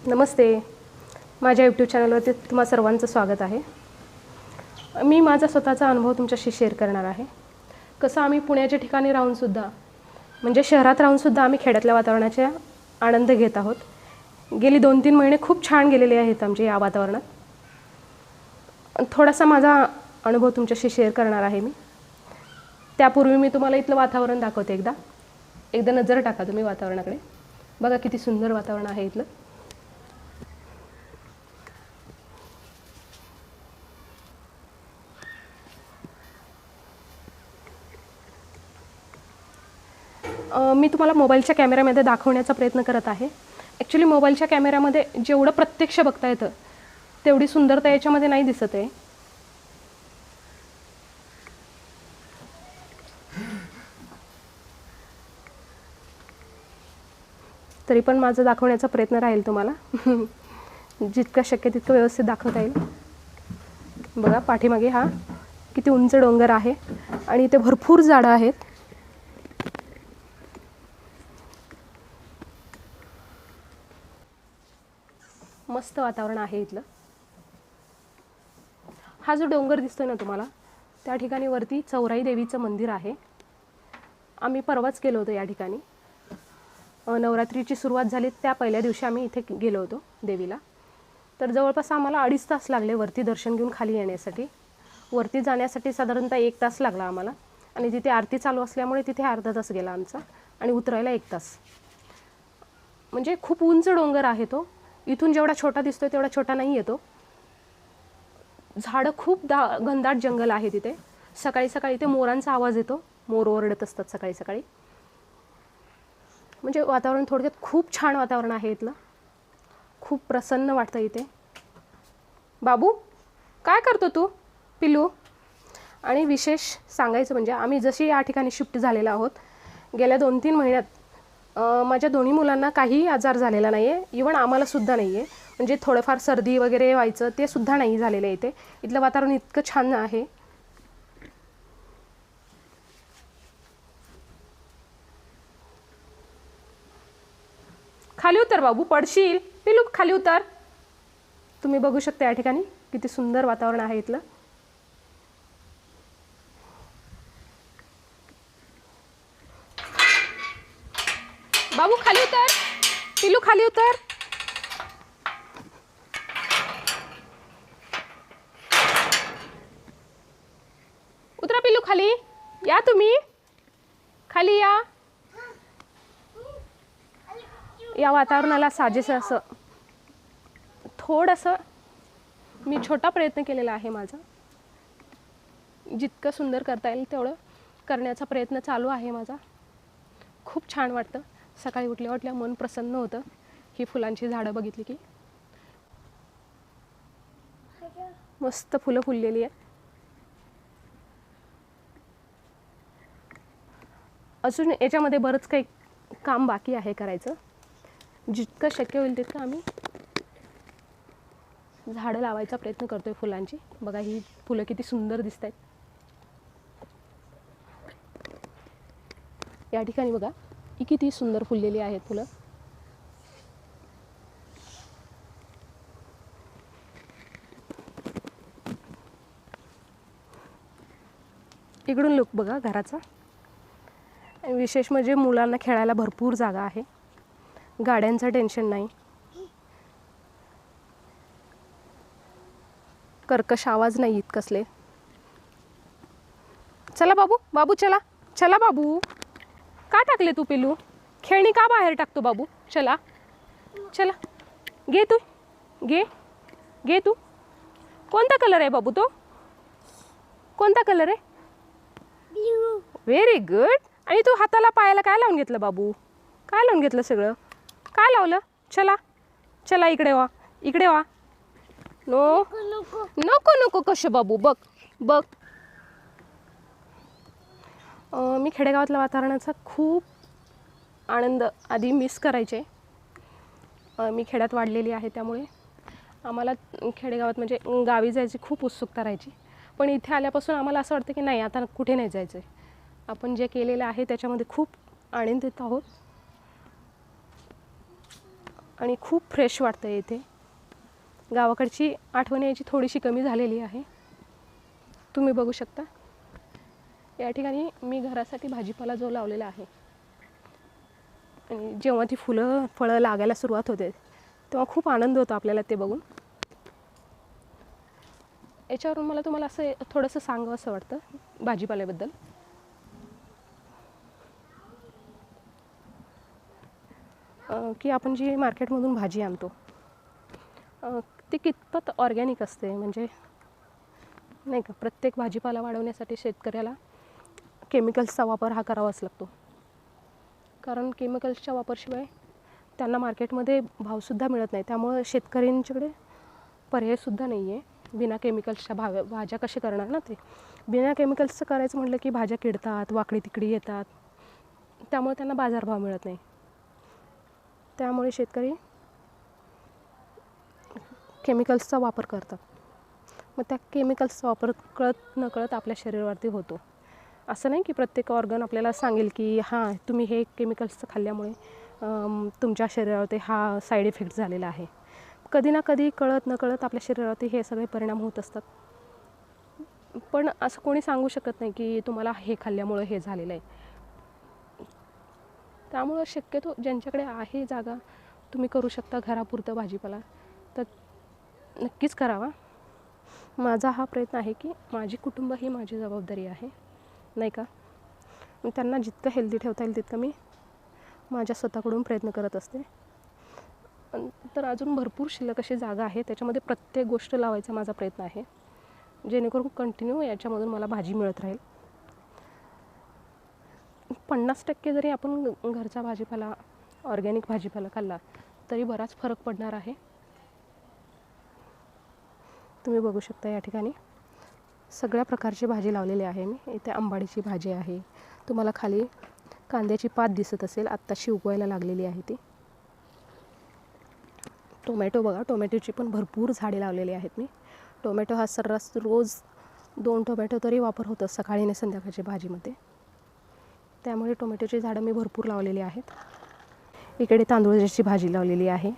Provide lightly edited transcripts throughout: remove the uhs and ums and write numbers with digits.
नमस्ते. माझ्या यूट्यूब चॅनलवरती तुम्हा सर्वांचं स्वागत आहे. मी माझा स्वतःचा अनुभव तुमच्याशी शेअर करणार आहे. कसं आम्ही पुण्याच्या ठिकाणी राहूनसुद्धा म्हणजे शहरात राहूनसुद्धा आम्ही खेड्यातल्या वातावरणाचा आनंद घेत आहोत. गेली 2-3 महिने खूप छान गेलेले आहेत आमचे या वातावरणात. थोडासा माझा अनुभव तुमच्याशी शेअर करणार आहे मी. त्यापूर्वी मी तुम्हाला इथलं वातावरण दाखवते. एकदा नजर टाका तुम्ही वातावरणाकडे. बघा किती सुंदर वातावरण आहे इथलं. मी तुम्हाला मोबाईलच्या कॅमेऱ्यामध्ये दाखवण्याचा प्रयत्न करत आहे. ॲक्च्युली मोबाईलच्या कॅमेऱ्यामध्ये जेवढं प्रत्यक्ष बघता येतं तेवढी सुंदरता याच्यामध्ये नाही दिसत आहे. तरी पण माझं दाखवण्याचा प्रयत्न राहील तुम्हाला. जितकं शक्य तितकं व्यवस्थित दाखवता येईल. बघा पाठीमागे हा किती उंच डोंगर आहे आणि इथे भरपूर झाडं आहेत. मस्त वातावरण आहे इथलं. हा जो डोंगर दिसतोय ना तुम्हाला, त्या ठिकाणी वरती चौराई देवीचं मंदिर आहे. आम्ही परवाच गेलो होतो या ठिकाणी. नवरात्रीची सुरुवात झाली त्या पहिल्या दिवशी आम्ही इथे गेलो होतो देवीला. तर जवळपास आम्हाला 2.5 तास लागले वरती दर्शन घेऊन खाली येण्यासाठी. वरती जाण्यासाठी साधारणतः 1 तास लागला आम्हाला आणि तिथे आरती चालू असल्यामुळे तिथे अर्धा तास गेला आमचा आणि उतरायला 1 तास. म्हणजे खूप उंच डोंगर आहे तो. इथून जेवढा छोटा दिसतोय तेवढा छोटा नाही येतो. झाडं खूप घनदाट जंगल आहे तिथे. सकाळी सकाळी इथे मोरांचा आवाज येतो. मोर ओरडत असतात सकाळी सकाळी. म्हणजे वातावरण थोडक्यात खूप छान वातावरण आहे इथलं. खूप प्रसन्न वाटतं इथे. बाबू काय करतो तू पिल्लू? आणि विशेष सांगायचं म्हणजे आम्ही जशी या ठिकाणी शिफ्ट झालेलो आहोत, गेल्या 2-3 महिन्यात माझ्या दोन्ही मुलांना काहीही आजार झालेला नाही आहे. इव्हन आम्हालासुद्धा नाही आहे. म्हणजे थोडंफार सर्दी वगैरे व्हायचं ते सुद्धा नाही झालेलं आहे इथे. इथलं वातावरण इतकं छान आहे. खाली उतर बाबू, पडशील. पिलू खाली उतर. तुम्ही बघू शकता या ठिकाणी किती सुंदर वातावरण आहे इथलं. बाबू खाली उतर. पिलू खाली उतर. उतरा पिलू खाली. या तुम्ही खाली या. या वातावरणाला साजेसं असं थोडंसं मी छोटा प्रयत्न केलेला आहे माझा. जितकं सुंदर करता येईल तेवढं करण्याचा प्रयत्न चालू आहे माझा. खूप छान वाटतं. सकाळी उठल्या उठल्या मन प्रसन्न होतं ही फुलांची झाडं बघितली की. मस्त फुलं फुललेली आहेत. अजून याच्यामध्ये बरंच काही काम बाकी आहे करायचं. जितकं शक्य होईल तितकं आम्ही झाडं लावायचा प्रयत्न करतोय फुलांची. बघा ही फुलं किती सुंदर दिसत आहेत. या ठिकाणी बघा ही किती सुंदर फुललेली आहेत फुलं. इकडून लुक बघा घराचा. विशेष म्हणजे मुलांना खेळायला भरपूर जागा आहे. गाड्यांचं टेन्शन नाही. कर्कश आवाज नाही इतके कसले. चला बाबू, बाबू चला. चला बाबू. का टाकले तू पिलू? खेळणी का बाहेर टाकतो बाबू? चला चला. घे तू. घे तू. कोणता कलर आहे बाबू तो? कोणता कलर आहे? Very good. आणि तू हाताला पायाला काय लावून घेतलं बाबू? काय लावून घेतलं सगळं? काय लावलं? चला चला इकडे वा. इकडे वा. नको नको कसे बाबू. बघ. मी खेडेगावातल्या वातावरणाचा खूप आनंद आधी मिस करायचे. मी खेड्यात वाढलेली आहे त्यामुळे आम्हाला खेडेगावात म्हणजे गावी जायची खूप उत्सुकता राहायची. पण इथे आल्यापासून आम्हाला असं वाटतं की नाही आता कुठे नाही जायचं आहे. आपण जे केलेलं आहे त्याच्यामध्ये खूप आनंदित आहोत. आणि खूप फ्रेश वाटतं इथे. गावाकडची आठवण यायची थोडीशी कमी झालेली आहे. तुम्ही बघू शकता या ठिकाणी मी घरासाठी भाजीपाला जो लावलेला आहे, आणि जेव्हा ती फळं लागायला सुरुवात होते तेव्हा खूप आनंद होतो आपल्याला ते बघून. याच्यावरून मला तुम्हाला असं थोडंसं सांगावं असं वाटतं भाजीपाल्याबद्दल. की आपण जी मार्केटमधून भाजी आणतो ती कितपत ऑर्गॅनिक असते, म्हणजे नाही का. प्रत्येक भाजीपाला वाढवण्यासाठी शेतकऱ्याला केमिकल्सचा वापर हा करावाच लागतो, कारण केमिकल्सच्या वापरशिवाय त्यांना मार्केटमध्ये भावसुद्धा मिळत नाही. त्यामुळं शेतकऱ्यांच्याकडे पर्यायसुद्धा नाही आहे. बिना केमिकल्सच्या भाज्या कसे करणार ना ते. बिना केमिकल्सचं करायचं म्हटलं की भाज्या किडतात, वाकडी तिकडी येतात, त्यामुळे त्यांना बाजारभाव मिळत नाही. त्यामुळे शेतकरी केमिकल्सचा वापर करतात. मग त्या केमिकल्सचा वापर कळत नकळत आपल्या शरीरावरती होतो. असं नाही की प्रत्येक ऑर्गन आपल्याला सांगेल की हां तुम्ही हे केमिकल्सचं खाल्ल्यामुळे तुमच्या शरीरावरती हा साईड इफेक्ट झालेला आहे. कधी ना कधी कळत नकळत आपल्या शरीरावरती हे सगळे परिणाम होत असतात. पण असं कोणी सांगू शकत नाही की तुम्हाला हे खाल्ल्यामुळं हे झालेलं आहे. त्यामुळं शक्यतो ज्यांच्याकडे आहे जागा, तुम्ही करू शकता घरापुरतं भाजीपाला, तर नक्कीच करावा. माझा हा प्रयत्न आहे की माझी कुटुंब ही माझी जबाबदारी आहे, नाही का. त्यांना जितकं हेल्दी ठेवता येईल तितकं मी माझ्या स्वतःकडून प्रयत्न करत असते. तर अजून भरपूर शिल्लक अशी जागा आहे, त्याच्यामध्ये प्रत्येक गोष्ट लावायचा माझा प्रयत्न आहे, जेणेकरून कंटिन्यू याच्यामधून मला भाजी मिळत राहील. 50% जरी आपण घरचा भाजीपाला, ऑर्गॅनिक भाजीपाला खाल्ला तरी बराच फरक पडणार आहे. तुम्ही बघू शकता या ठिकाणी सगळ्या प्रकारची भाजी लावलेली आहे मी. इथे आंबाडीची भाजी आहे, तुम्हाला खाली कांद्याची पात दिसत असेल, आत्ताशी उगवायला लागलेली आहे ती. टोमॅटो बघा, टोमॅटोची पण भरपूर झाडे लावलेली आहेत मी. टोमॅटो हा सर्रास रोज 2 टोमॅटो तरी वापर होतं सकाळी आणि संध्याकाळच्या भाजीमध्ये. त्यामुळे टोमॅटोची झाडं मी भरपूर लावलेली आहेत. इकडे तांदूळाची भाजी लावलेली आहे.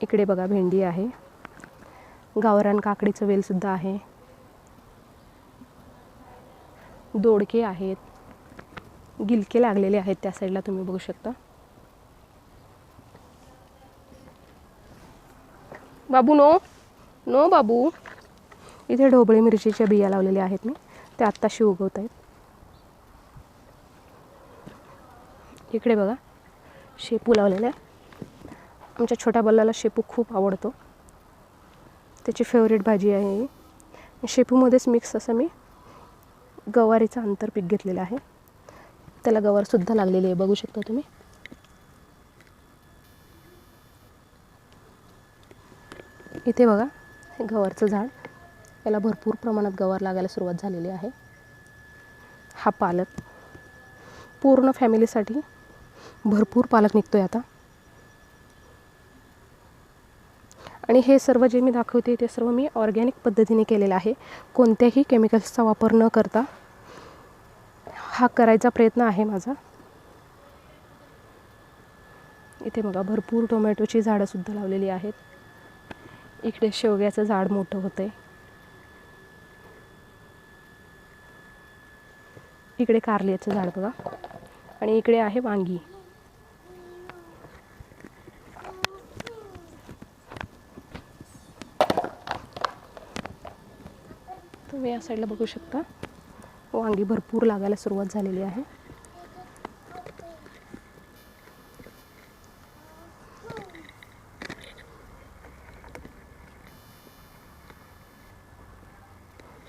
इकडे बघा भेंडी आहे, गावरान काकडीचं वेलसुद्धा आहे, दोडके आहेत, गिलके लागलेले आहेत त्या साईडला तुम्ही बघू शकता. बाबू नो नो बाबू. इथे ढोबळी मिरचीच्या बिया लावलेल्या आहेत मी, त्या आत्ताशी उगवत आहेत. इकडे बघा शेपू लावलेला आहे. आमच्या छोट्या बल्लाला शेपू खूप आवडतो, त्याची फेवरेट भाजी आहे. शेपूमध्येच मिक्स असं मी गवारीचं आंतरपीक घेतलेलं आहे, त्याला गवारसुद्धा लागलेली आहे, बघू शकता तुम्ही. इथे बघा हे गवारचं झाड, याला भरपूर प्रमाणात गवार लागायला सुरुवात झालेली आहे. हा पालक, पूर्ण फॅमिलीसाठी भरपूर पालक निघतोय आता. आणि हे सर्व जे मी दाखवते ते सर्व मी ऑर्गॅनिक पद्धतीने केलेलं आहे, कोणत्याही केमिकल्सचा वापर न करता हा करायचा प्रयत्न आहे माझा. इथे बघा भरपूर टोमॅटोची झाडंसुद्धा लावलेली आहेत. इकडे शेवग्याचं झाड मोठं होतं आहे. इकडे कारल्याचं झाड बघा, आणि इकडे आहे वांगी. तुम्ही या साईडला बघू शकता वांगी भरपूर लागायला सुरुवात झालेली आहे.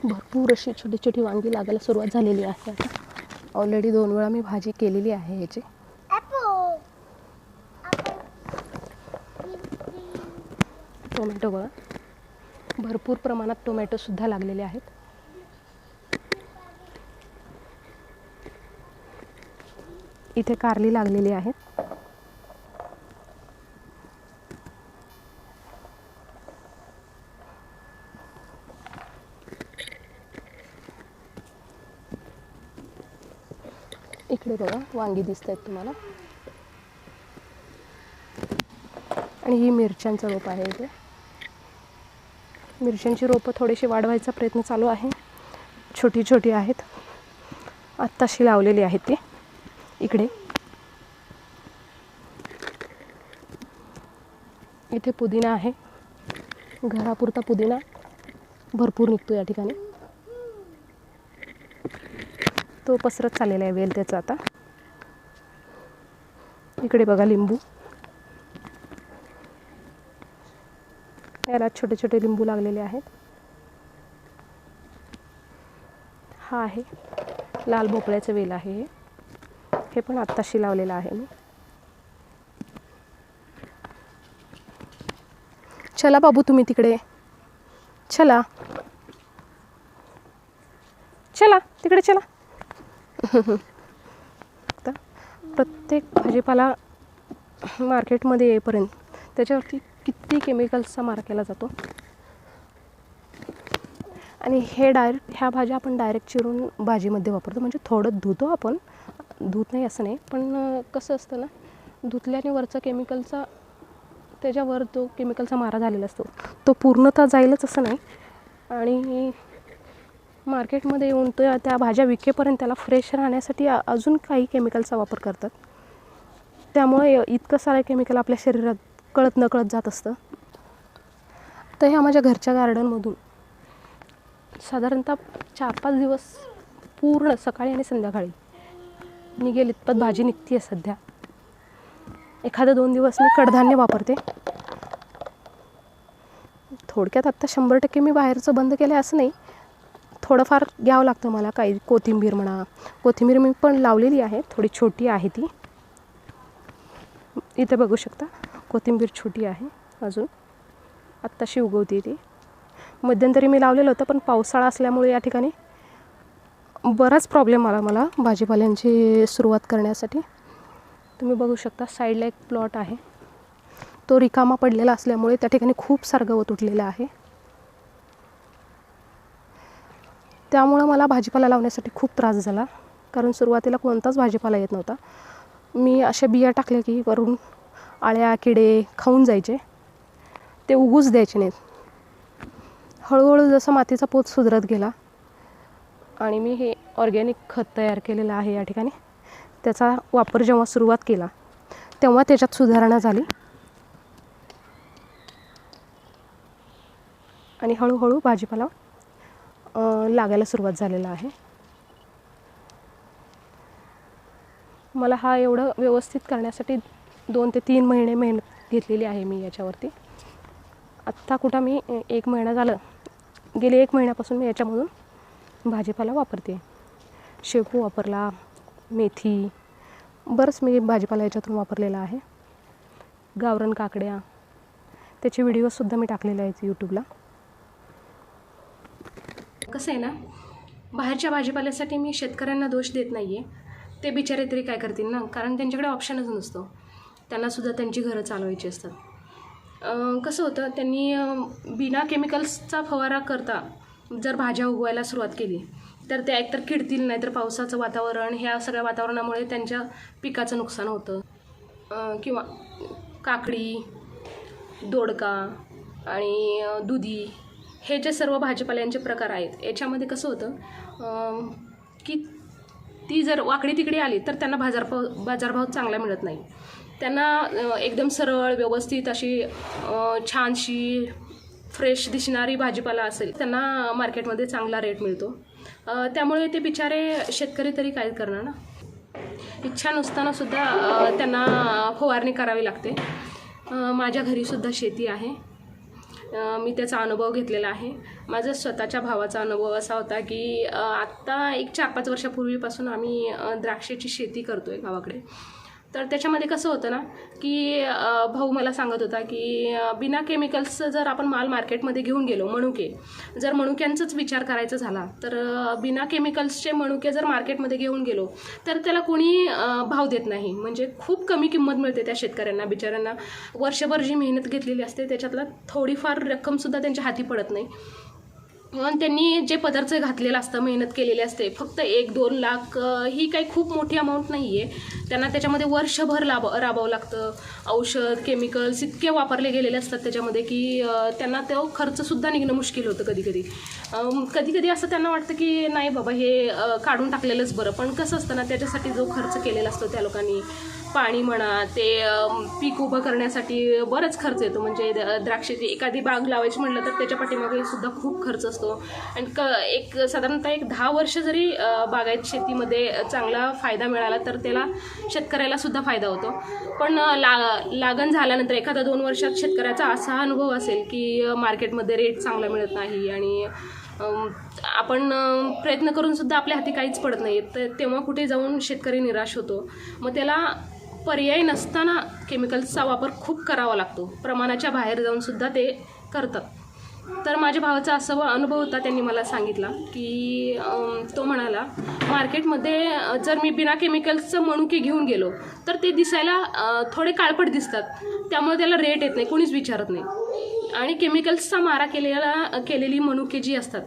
भरपूर अशी छोटी छोटी वांगी लागायला सुरुवात झालेली आहे आता. ऑलरेडी 2 वेळा मी भाजी केलेली आहे याची. टोमॅटो बघा, भरपूर प्रमाणात टोमॅटोसुद्धा लागलेले आहेत. इथे कारली लागलेली आहेत. इकडे बघा वांगी दिसत आहेत तुम्हाला. आणि ही मिरच्यांचं रोप आहे इथे. मिरच्यांची रोपं थोडीशी वाढवायचा प्रयत्न चालू आहे. छोटी छोटी आहेत, आत्ताशी लावलेली आहेत ती इकडे. इथे पुदिना आहे, घरापुरता पुदिना भरपूर निघतो या ठिकाणी. तो पसरत चाललेला आहे वेल त्याचा आता. इकडे बघा लिंबू, याला छोटे छोटे लिंबू लागलेले आहेत. हा आहे लाल भोपळ्याचं वेल आहे, हे पण आत्ताशी लावलेलं आहे मी. चला बाबू तुम्ही तिकडे, चला चला तिकडे चला. आता प्रत्येक भाजीपाला मार्केटमध्ये येईपर्यंत त्याच्यावरती किती केमिकल्सचा मारा केला जातो. आणि हे ह्या भाज्या आपण डायरेक्ट चिरून भाजीमध्ये वापरतो. म्हणजे थोडं धुतो आपण, धुत नाही असं नाही, पण कसं असतं ना, धुतल्याने वरचा केमिकलचा, त्याच्यावर तो केमिकलचा मारा झालेला असतो, तो पूर्णतः जाईलच असं नाही. आणि मार्केटमध्ये येऊन तो त्या भाज्या विकेपर्यंत त्याला फ्रेश राहण्यासाठी अजून काही केमिकलचा वापर करतात. त्यामुळे इतकं सारं केमिकल आपल्या शरीरात कळत नकळत जात असतं. तर ह्या माझ्या घरच्या गार्डनमधून साधारणतः 4-5 दिवस पूर्ण सकाळी आणि संध्याकाळी निघेल इतपत भाजी निघते आहे सध्या. एखादं 2 दिवस मी कडधान्य वापरते. थोडक्यात आत्ता 100% मी बाहेरचं बंद केलं आहे असं नाही, थोडंफार घ्यावं लागतं मला. काही कोथिंबीर म्हणा, कोथिंबीर मी पण लावलेली आहे, थोडी छोटी आहे ती. इथे बघू शकता कोथिंबीर छोटी आहे, अजून आत्ताशी उगवते ती. मध्यंतरी मी लावलेलं होतं, पण पावसाळा असल्यामुळे या ठिकाणी बराच प्रॉब्लेम आला मला भाजीपाल्यांची सुरुवात करण्यासाठी. तुम्ही बघू शकता साईडला एक प्लॉट आहे, तो रिकामा पडलेला असल्यामुळे त्या ठिकाणी खूप सारं गवत उठलेलं आहे. त्यामुळं मला भाजीपाला लावण्यासाठी खूप त्रास झाला, कारण सुरुवातीला कोणताच भाजीपाला येत नव्हता. मी अशा बिया टाकल्या की वरून आळ्या किडे खाऊन जायचे, ते उगूच द्यायचे नाहीत. हळूहळू जसं मातीचा पोत सुधारत गेला आणि मी हे ऑर्गॅनिक खत तयार केलेलं आहे या ठिकाणी, त्याचा वापर जेव्हा सुरुवात केला तेव्हा त्याच्यात सुधारणा झाली आणि हळूहळू भाजीपाला लागायला सुरुवात झालेला आहे. मला हा एवढं व्यवस्थित करण्यासाठी 2 ते 3 महिने मेहनत घेतलेली आहे मी याच्यावरती. आत्ता कुठं मी 1 महिना झालं, गेले 1 महिन्यापासून मी याच्यामधून भाजीपाला वापरते. शेपू वापरला, मेथी, बरंच मी भाजीपाला याच्यातून वापरलेला आहे. गावरान काकड्या, त्याचे व्हिडिओसुद्धा मी टाकलेले आहेत यूट्यूबला. कसं आहे ना, बाहेरच्या भाजीपाल्यासाठी मी शेतकऱ्यांना दोष देत नाही आहे. ते बिचारे तरी काय करतील ना, कारण त्यांच्याकडे ऑप्शनच नसतो, त्यांनासुद्धा त्यांची घरं चालवायची असतात. कसं होतं, त्यांनी बिना केमिकल्सचा फवारा करता जर भाज्या उगवायला सुरुवात केली तर त्या एकतर किडतील, नाहीतर पावसाचं वातावरण, ह्या सगळ्या वातावरणामुळे त्यांच्या पिकाचं नुकसान होतं. किंवा काकडी, दोडका आणि दुधी, हे जे सर्व भाजीपाल्यांचे प्रकार आहेत, याच्यामध्ये कसं होतं की ती जर वाकडी तिकडे आली तर त्यांना बाजारभाव चांगला मिळत नाही. त्यांना एकदम सरळ व्यवस्थित अशी छानशी फ्रेश दिसणारी भाजीपाला असेल, त्यांना मार्केटमध्ये चांगला रेट मिळतो. त्यामुळे ते बिचारे शेतकरी तरी काय करणार ना, इच्छा नसतानासुद्धा त्यांना फवारणी करावी लागते. माझ्या घरीसुद्धा शेती आहे, मी त्याचा अनुभव घेतलेला आहे. माझा स्वतःच्या भावाचा अनुभव असा होता की आत्ता एक 4-5 वर्षापूर्वीपासून आम्ही द्राक्षाची शेती करतो आहे गावाकडे. तर त्याच्यामध्ये कसं होतं ना की भाऊ मला सांगत होता की बिना केमिकल्सचं जर आपण माल मार्केटमध्ये घेऊन गेलो, जर मनुक्यांचाच विचार करायचा झाला तर बिना केमिकल्सचे मनुके जर मार्केटमध्ये घेऊन गेलो तर त्याला कोणी भाव देत नाही. म्हणजे खूप कमी किंमत मिळते त्या शेतकऱ्यांना बिचाऱ्यांना. वर्षभर जी मेहनत घेतलेली असते त्याच्यातला थोडीफार रक्कमसुद्धा त्यांच्या हाती पडत नाही. आणि त्यांनी जे पदार्थ घातलेलं असतं, मेहनत केलेली असते, फक्त 1-2 लाख ही काही खूप मोठी अमाऊंट नाही आहे. त्यांना त्याच्यामध्ये वर्षभर राबावं लागतं. औषध, केमिकल्स इतके वापरले गेलेले असतात त्याच्यामध्ये की त्यांना तो खर्चसुद्धा निघणं मुश्किल होतं कधी कधी असं त्यांना वाटतं की नाही बाबा हे काढून टाकलेलंच बरं. पण कसं असतं ना, त्याच्यासाठी जो खर्च केलेला असतो त्या लोकांनी, पाणी म्हणा, ते पीक उभं करण्यासाठी बरंच खर्च येतो. म्हणजे द्राक्षाची एखादी बाग लावायची म्हटलं तर त्याच्या पाठीमागे सुद्धा खूप खर्च असतो. आणि साधारणतः 10 वर्ष जरी बागायत शेतीमध्ये चांगला फायदा मिळाला तर त्याला शेतकऱ्याला सुद्धा फायदा होतो. पण लागण झाल्यानंतर 1-2 वर्षात शेतकऱ्याचा असा अनुभव असेल की मार्केटमध्ये रेट चांगला मिळत नाही आणि आपण प्रयत्न करून सुद्धा आपल्या हाती काहीच पडत नाही, तर तेव्हा कुठे जाऊन शेतकरी निराश होतो. मग त्याला पर्याय नसताना केमिकल्सचा वापर खूप करावा लागतो. प्रमाणाच्या बाहेर जाऊन सुद्धा ते करतात. तर माझ्या भावाचा असा अनुभव होता. त्यांनी मला सांगितला की तो म्हणाला मार्केटमध्ये जर मी बिना केमिकल्सचं मनुके घेऊन गेलो तर ते दिसायला थोडे काळपट दिसतात, त्यामुळे त्याला रेट येत नाही, कोणीच विचारत नाही. आणि केमिकल्सचा मारा केलेली मनुके जी असतात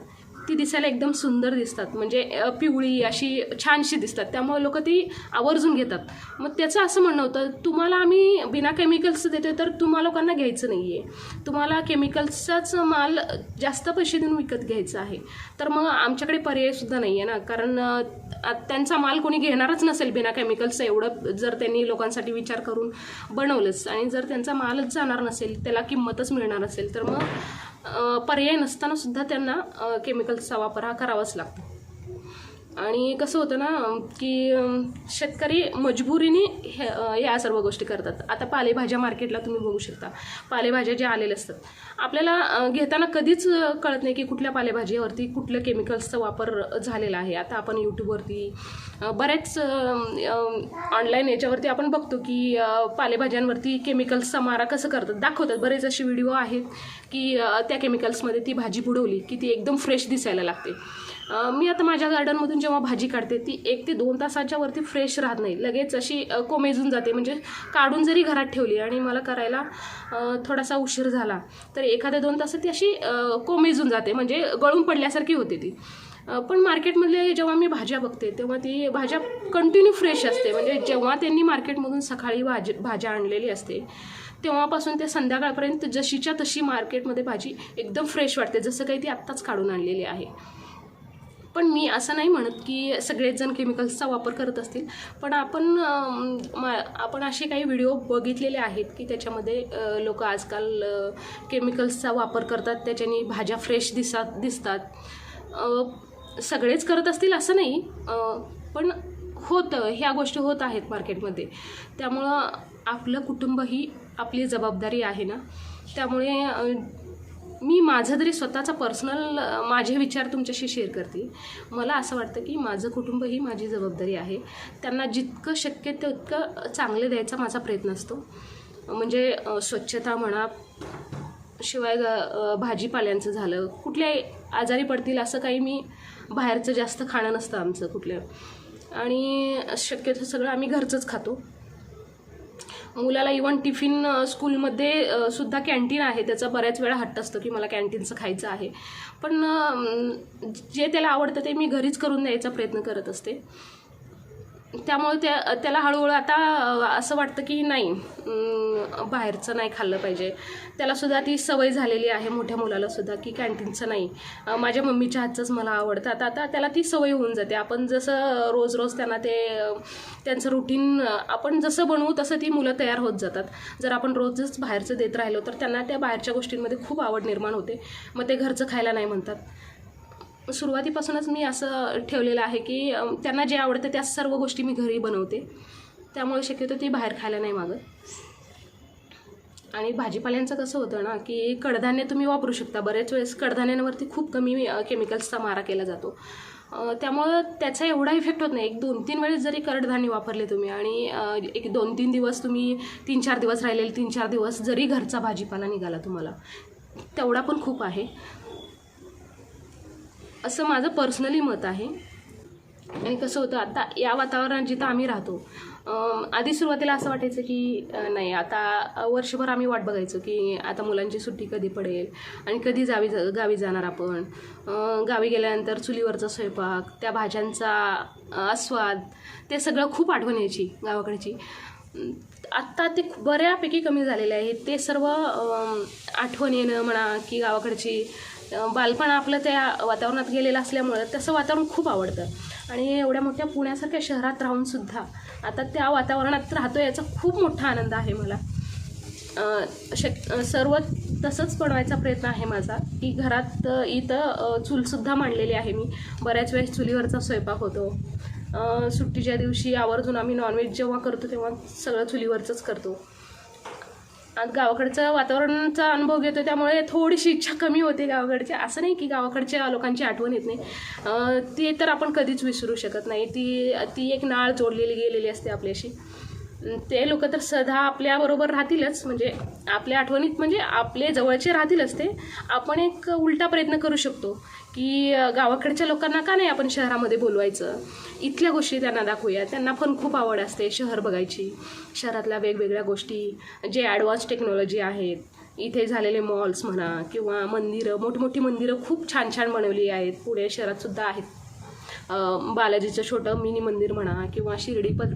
ती दिसायला एकदम सुंदर दिसतात, म्हणजे पिवळी अशी छानशी दिसतात, त्यामुळे लोक ती आवर्जून घेतात. मग त्याचं असं म्हणणं होतं, तुम्हाला आम्ही बिना केमिकल्सचं देतो तर तुम्हा लोकांना घ्यायचं नाही आहे, तुम्हाला केमिकल्सचाच माल जास्त पैसे देऊन विकत घ्यायचा आहे. तर मग आमच्याकडे पर्यायसुद्धा नाही आहे ना, कारण त्यांचा माल कोणी घेणारच नसेल बिना केमिकल्सचा, एवढं जर त्यांनी लोकांसाठी विचार करून बनवलंच. आणि जर त्यांचा मालच जाणार नसेल, त्याला किंमतच मिळणार नसेल, तर मग पर्याय नसताना सुद्धा त्यांना केमिकल्सचा वापर हा करावाच लागतो. आणि कसं होतं ना की शेतकरी मजबुरीने या सर्व गोष्टी करतात. आता पालेभाज्या मार्केटला तुम्ही बघू शकता, पालेभाज्या ज्या आलेल्या असतात आपल्याला घेताना कधीच कळत नाही की कुठल्या पालेभाजीवरती कुठल्या केमिकल्सचा वापर झालेला आहे. आता आपण यूट्यूबवरती बरेच ऑनलाईन याच्यावरती आपण बघतो की पालेभाज्यांवरती केमिकल्सचा मारा कसं करतात दाखवतात. बरेच असे व्हिडिओ आहेत की त्या केमिकल्समध्ये ती भाजी बुडवली की ती एकदम फ्रेश दिसायला लागते. मी आता माझ्या गार्डनमधून जेव्हा भाजी काढते ती 1 ते 2 तासाच्या वरती फ्रेश राहत नाही, लगेच अशी कोमेजून जाते. म्हणजे काढून जरी घरात ठेवली आणि मला करायला थोडासा उशीर झाला तर 1-2 तासात ती अशी कोमेजून जाते, म्हणजे गळून पडल्यासारखी होते ती. पण मार्केटमधले जेव्हा मी भाज्या बघते तेव्हा ती भाज्या कंटिन्यू फ्रेश असते. म्हणजे जेव्हा त्यांनी मार्केटमधून सकाळी भाज्या आणलेली असते तेव्हापासून ते संध्याकाळपर्यंत जशीच्या तशी मार्केटमध्ये भाजी एकदम फ्रेश वाटते, जसं काही ती आत्ताच काढून आणलेली आहे. पण मी असं नाही म्हणत की सगळेच जण केमिकल्सचा वापर करत असतील, पण आपण असे काही व्हिडिओ बघितलेले आहेत की त्याच्यामध्ये लोक आजकाल केमिकल्सचा वापर करतात, त्याच्याने भाज्या फ्रेश दिसतात. सगळेच करत असतील असं नाही, पण होतं, ह्या गोष्टी होत आहेत मार्केटमध्ये. त्यामुळं आपलं कुटुंब ही आपली जबाबदारी आहे ना. त्यामुळे मी माझं तरी स्वतःचा पर्सनल माझे विचार तुमच्याशी शेअर करते. मला असं वाटतं की माझं कुटुंब ही माझी जबाबदारी आहे. त्यांना जितकं शक्य तितकं चांगले द्यायचा माझा प्रयत्न असतो. म्हणजे स्वच्छता म्हणा, शिवाय भाजीपाल्यांचं झालं, कुठल्याही आजारी पडतील असं काही मी बाहेरचं जास्त खाणं नसतं आमचं कुठलं. आणि शक्यतो सगळं आम्ही घरचंच खातो. मुलाला इवन टिफिन स्कूलमध्ये सुद्धा कॅन्टीन आहे, त्याचा बऱ्याच वेळा हट्ट असतो की मला कॅन्टीनचं खायचं आहे. पण जे त्याला आवडतं ते मी घरीच करून द्यायचा प्रयत्न करत असते. त्यामुळे त्याला हळूहळू आता असं वाटतं की नाही, बाहेरचं नाही खाल्लं पाहिजे. त्यालासुद्धा ती सवय झालेली आहे, मोठ्या मुलालासुद्धा, की कॅन्टीनचं नाही, माझ्या मम्मीच्या हातचंच मला आवडतं. आता त्याला ती सवय होऊन जाते. आपण जसं रोज त्यांना त्यांचं रुटीन आपण जसं बनवू तसं ती मुलं तयार होत जातात. जर आपण रोजच बाहेरचं देत राहिलो तर त्यांना त्या बाहेरच्या गोष्टींमध्ये खूप आवड निर्माण होते, मग ते घरचं खायला नाही म्हणतात. सुरुवातीपासूनच मी असं ठेवलेलं आहे की त्यांना जे आवडतं त्या सर्व गोष्टी मी घरी बनवते, त्यामुळे शक्यतो ती बाहेर खायला नाही मागत. आणि भाजीपाल्यांचं कसं होतं ना की कडधान्य तुम्ही वापरू शकता. बऱ्याच वेळेस कडधान्यांवरती खूप कमी केमिकल्सचा मारा केला जातो, त्यामुळं त्याचा एवढा इफेक्ट होत नाही. 1-2-3 वेळेस जरी कडधान्य वापरले तुम्ही आणि 1-2-3 दिवस तुम्ही 3-4 दिवस राहिलेले 3-4 दिवस जरी घरचा भाजीपाला निघाला तुम्हाला, तेवढा पण खूप आहे, असं माझं पर्सनली मत आहे. आणि कसं होतं, आता या वातावरणात जिथं आम्ही राहतो आधी सुरुवातीला असं वाटायचं की नाही, आता वर्षभर आम्ही वाट बघायचो की आता मुलांची सुट्टी कधी पडेल आणि कधी गावी जाणार आपण. गावी गेल्यानंतर चुलीवरचा स्वयंपाक, त्या भाज्यांचा आस्वाद, ते सगळं खूप आठवण यायची गावाकडची. आत्ता ते बऱ्यापैकी कमी झालेले आहे. ते सर्व आठवण येणं म्हणा की गावाकडची बालपण आपलं त्या वातावरणात गेलेलं असल्यामुळं तसं वातावरण खूप आवडतं. आणि एवढ्या मोठ्या पुण्यासारख्या शहरात राहूनसुद्धा आता त्या वातावरणात राहतो याचा खूप मोठा आनंद आहे मला. सर्व तसंच बनवायचा प्रयत्न आहे माझा की घरात इथं चूलसुद्धा मांडलेली आहे मी. बऱ्याच वेळेस चुलीवरचा स्वयंपाक होतो. सुट्टीच्या दिवशी आवर्जून आम्ही नॉनव्हेज जेव्हा करतो तेव्हा सगळं चुलीवरचंच करतो. आज गावाकडचं वातावरणाचा अनुभव घेतो त्यामुळे थोडीशी इच्छा कमी होते गावाकडची. असं नाही की गावाकडच्या लोकांची आठवण येत नाही, ते तर आपण कधीच विसरू शकत नाही. ती एक नाळ जोडलेली गेलेली असते आपल्याशी. ते लोक तर सदा आपल्याबरोबर राहतीलच, म्हणजे आपल्या आठवणीत म्हणजे आपले जवळचे राहतीलच. ते आपण एक उलटा प्रयत्न करू शकतो की गावाकडच्या लोकांना का नाही आपण शहरामध्ये बोलवायचं, इथल्या गोष्टी त्यांना दाखवूया. त्यांना पण खूप आवड असते शहर बघायची, शहरातल्या वेगवेगळ्या गोष्टी, जे ॲडव्हान्स टेक्नॉलॉजी आहेत, इथे झालेले मॉल्स म्हणा किंवा मंदिरं, मोठमोठी मंदिरं खूप छान छान बनवली आहेत. पुणे शहरातसुद्धा आहेत. बालाजीचं छोटं मिनी मंदिर म्हणा किंवा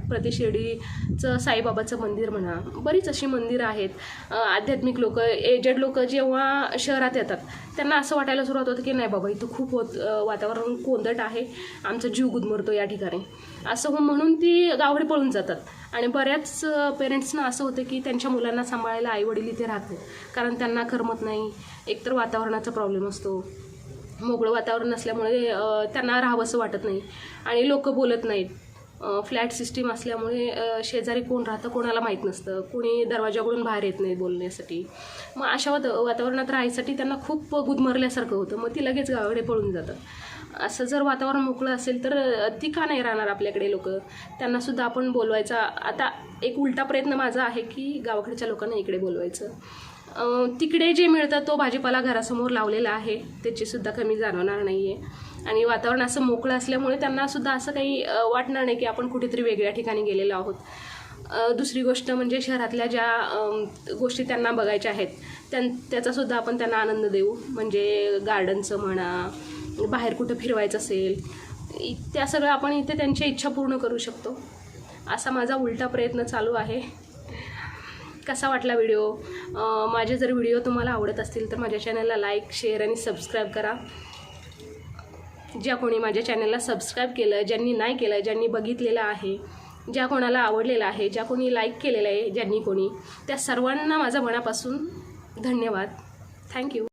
प्रति शिर्डीचं साईबाबाचं मंदिर म्हणा, बरीच अशी मंदिरं आहेत. आध्यात्मिक लोक, एजेड लोक जेव्हा शहरात येतात त्यांना असं वाटायला सुरुवात होतं की नाही बाबा, इथं खूप वातावरण कोंदट आहे, आमचा जीव गुदमरतो या ठिकाणी, असं म्हणून ती गावाकडे पळून जातात. आणि बऱ्याच पेरेंट्सना असं होतं की त्यांच्या मुलांना सांभाळायला आईवडील इथे राहत नाहीत, कारण त्यांना करमत नाही. एकतर वातावरणाचा प्रॉब्लेम असतो, मोकळं वातावरण नसल्यामुळे त्यांना राहावंसं वाटत नाही आणि लोक बोलत नाहीत. फ्लॅट सिस्टीम असल्यामुळे शेजारी कोण राहतं कोणाला माहीत नसतं, कोणी दरवाजाकडून बाहेर येत नाही बोलण्यासाठी. मग अशा वातावरणात राहायसाठी त्यांना खूप गुदमरल्यासारखं होतं, मग ती लगेच गावाकडे पळून जातं. असं जर वातावरण मोकळं असेल तर ती का नाही राहणार आपल्याकडे लोक, त्यांनासुद्धा आपण बोलवायचा. आता एक उलटा प्रयत्न माझा आहे की गावाकडच्या लोकांना इकडे बोलवायचं. तिकडे जे मिळतं तो भाजीपाला घरासमोर लावलेला आहे, त्याचीसुद्धा कमी जाणवणार नाही आहे. आणि वातावरण असं मोकळं असल्यामुळे त्यांनासुद्धा असं काही वाटणार नाही की आपण कुठेतरी वेगळ्या ठिकाणी गेलेलो आहोत. दुसरी गोष्ट म्हणजे शहरातल्या ज्या गोष्टी त्यांना बघायच्या आहेत त्याचासुद्धा आपण त्यांना आनंद देऊ. म्हणजे गार्डनचं म्हणा, बाहेर कुठं फिरवायचं असेल, त्या सगळं आपण इथे त्यांच्या इच्छा पूर्ण करू शकतो. असा माझा उलटा प्रयत्न चालू आहे. कसा वाटला व्हिडिओ? माझे जर व्हिडिओ तुम्हाला आवडत असतील तर माझ्या चॅनलला लाईक, शेअर आणि सबस्क्राईब करा. ज्या कोणी माझ्या चॅनलला सबस्क्राईब केलं, ज्यांनी नाही केलं, ज्यांनी बघितलेलं आहे, ज्या कोणाला आवडलेलं आहे, ज्या कोणी लाईक केलेलं आहे, ज्यांनी कोणी, त्या सर्वांना माझा मनापासून धन्यवाद. थँक्यू.